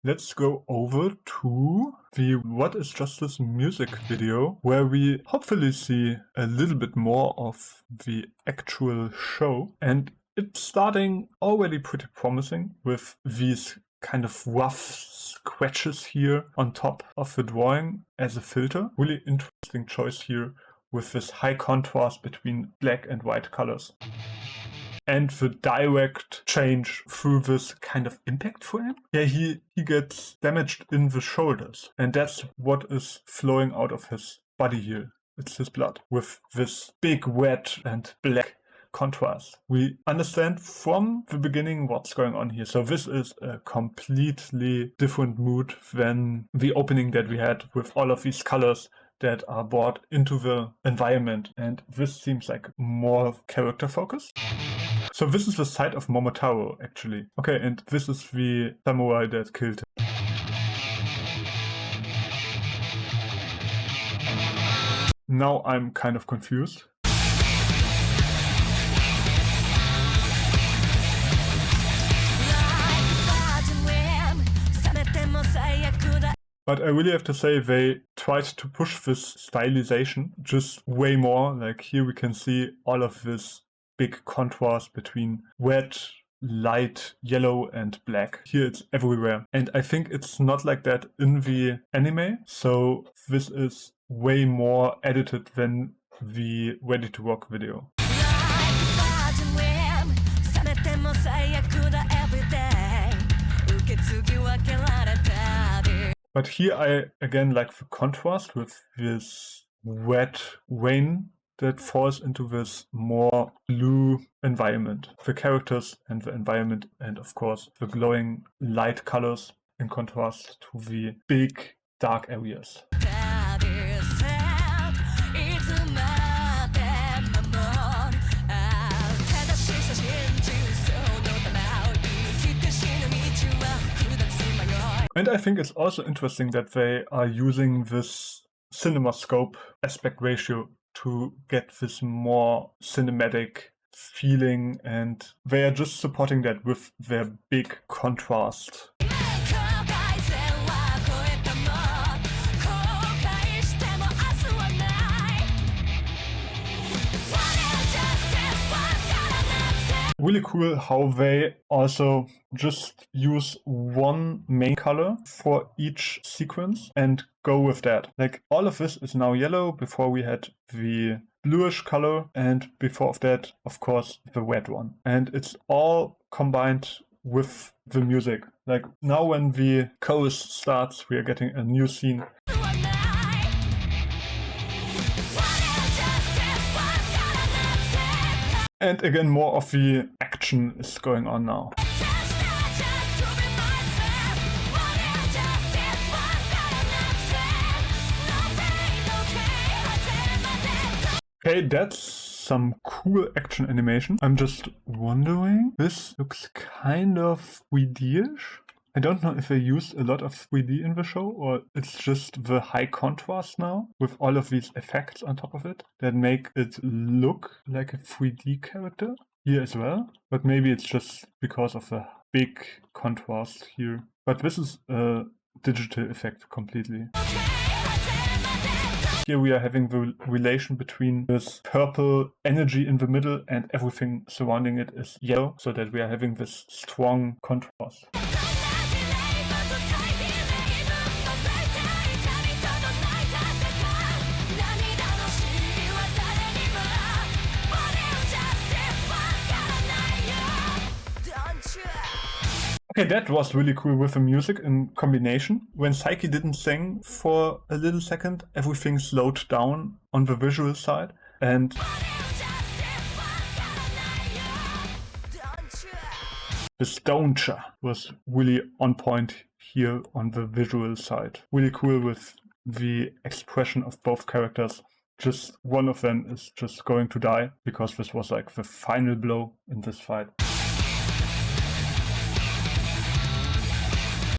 let's go over to the What is Justice music video, where we hopefully see a little bit more of the actual show. And it's starting already pretty promising with these kind of rough scratches here on top of the drawing as a filter. Really interesting choice here with this high contrast between black and white colors. And the direct change through this kind of impact frame. Yeah, he gets damaged in the shoulders. And that's what is flowing out of his body here. It's his blood with this big red and black contrast. We understand from the beginning what's going on here. So this is a completely different mood than the opening that we had with all of these colors that are brought into the environment. And this seems like more character focused. So this is the side of Momotaro, actually. Okay, and this is the samurai that killed him. Now I'm kind of confused. But I really have to say they tried to push this stylization just way more. Like here we can see all of this big contrast between red, light, yellow, and black. Here it's everywhere. And I think it's not like that in the anime. So this is way more edited than the Ready to Rock video. But here I again like the contrast with this red rain that falls into this more blue environment. The characters and the environment, and of course the glowing light colors in contrast to the big dark areas. And I think it's also interesting that they are using this CinemaScope aspect ratio to get this more cinematic feeling, and they are just supporting that with their big contrast. Really cool how they also just use one main color for each sequence and go with that. Like all of this is now yellow. Before we had the bluish color, and before of that, of course, the red one. And it's all combined with the music. Like now when the chorus starts, we are getting a new scene. And again, more of the action is going on now. Okay, that's some cool action animation. I'm just wondering, this looks kind of 3D-ish. I don't know if they used a lot of 3D in the show, or it's just the high contrast now with all of these effects on top of it that make it look like a 3D character here as well. But maybe it's just because of the big contrast here. But this is a digital effect completely. Here we are having the relation between this purple energy in the middle and everything surrounding it is yellow, so that we are having this strong contrast. Okay, that was really cool with the music in combination. When Saiki didn't sing for a little second, everything slowed down on the visual side, and the stonecha was really on point here on the visual side. Really cool with the expression of both characters. Just one of them is just going to die, because this was like the final blow in this fight.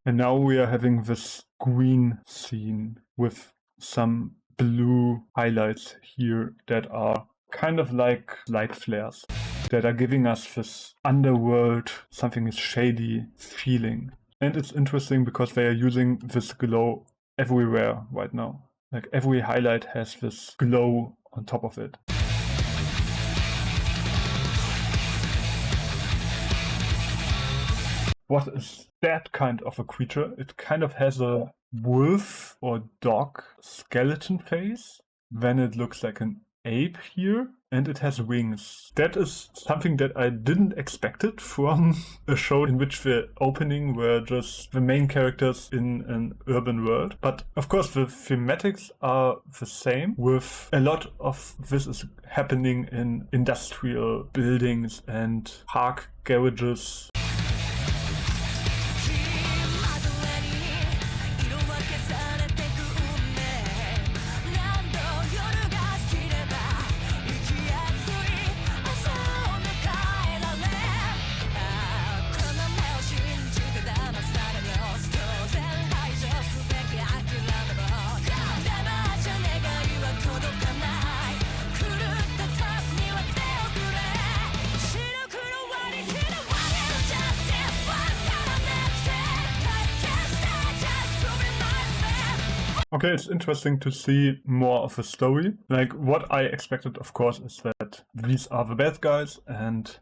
And now we are having this green scene with some blue highlights here that are kind of like light flares that are giving us this underworld, something is shady feeling. And it's interesting because they are using this glow everywhere right now. Like every highlight has this glow on top of it. What is that kind of a creature? It kind of has a wolf or dog skeleton face. Then it looks like an ape here, and it has wings. That is something that I didn't expect it from a show in which the opening were just the main characters in an urban world. But of course the thematics are the same, with a lot of this is happening in industrial buildings and park garages. Okay, it's interesting to see more of a story. Like, what I expected, of course, is that these are the bad guys and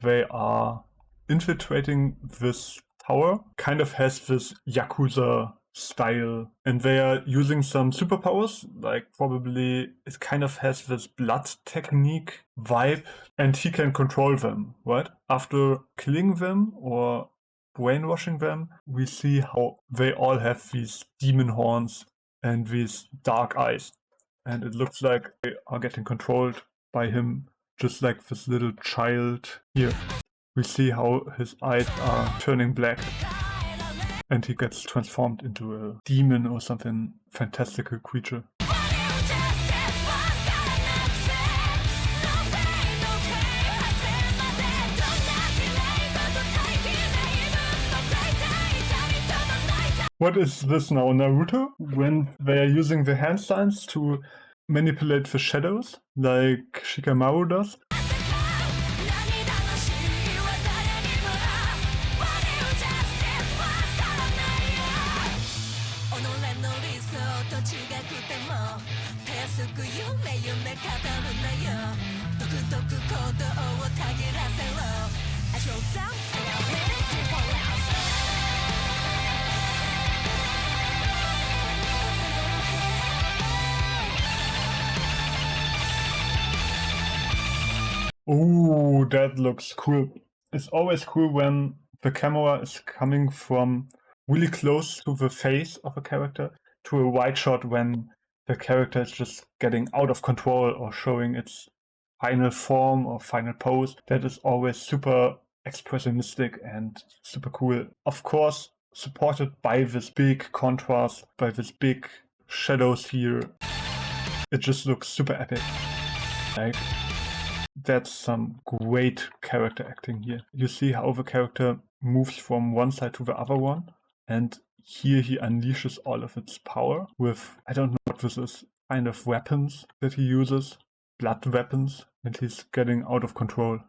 they are infiltrating this tower. Kind of has this Yakuza style, and they are using some superpowers, like probably it kind of has this blood technique vibe, and he can control them, right? After killing them or brainwashing them, we see how they all have these demon horns and these dark eyes, and it looks like they are getting controlled by him, just like this little child here. We see how his eyes are turning black and he gets transformed into a demon or something fantastical creature. What is this now, Naruto? When they are using the hand signs to manipulate the shadows, like Shikamaru does? Oh, that looks cool. It's always cool when the camera is coming from really close to the face of a character to a wide shot when the character is just getting out of control or showing its final form or final pose. That is always super expressionistic and super cool. Of course, supported by this big contrast, by this big shadows here. It just looks super epic. Like, that's some great character acting here. You see how the character moves from one side to the other one, and here he unleashes all of its power with, I don't know what this is, kind of weapons that he uses, blood weapons, and he's getting out of control.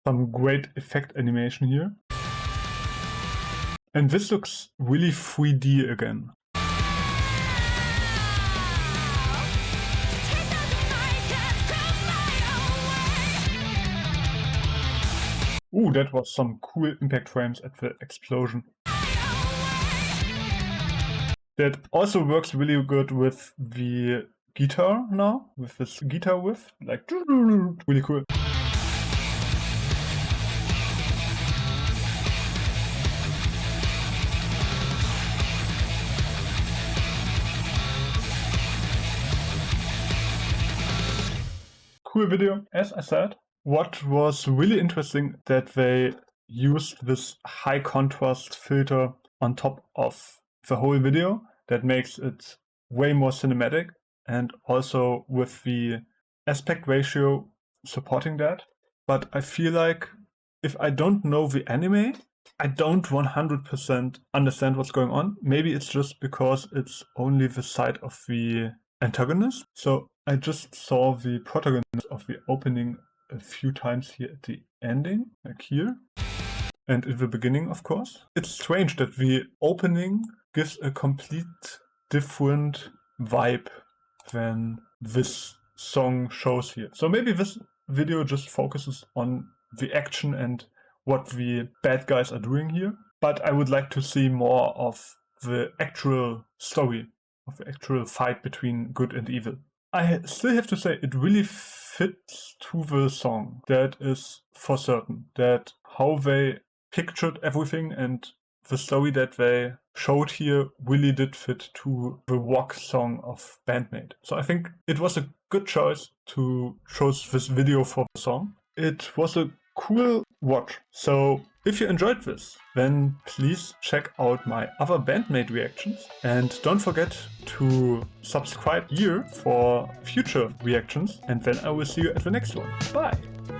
Some great effect animation here. And this looks really 3D again. Ooh, that was some cool impact frames at the explosion. That also works really good with the guitar now, with this guitar riff, like really cool. Cool video, as I said. What was really interesting that they used this high contrast filter on top of the whole video. That makes it way more cinematic, and also with the aspect ratio supporting that. but I feel like if I don't know the anime, I don't 100% understand what's going on. Maybe it's just because it's only the side of the antagonist. So I just saw the protagonist of the opening a few times here at the ending, like here. And in the beginning, of course. It's strange that the opening gives a complete different vibe than this song shows here. So maybe this video just focuses on the action and what the bad guys are doing here. But I would like to see more of the actual story, of the actual fight between good and evil. I still have to say it really fits to the song. That is for certain. That how they pictured everything and the story that they showed here really did fit to the rock song of BAND-MAID. So I think it was a good choice to choose this video for the song. It was a cool watch. So if you enjoyed this, then please check out my other BAND-MAID reactions. And don't forget to subscribe here for future reactions. And then I will see you at the next one. Bye!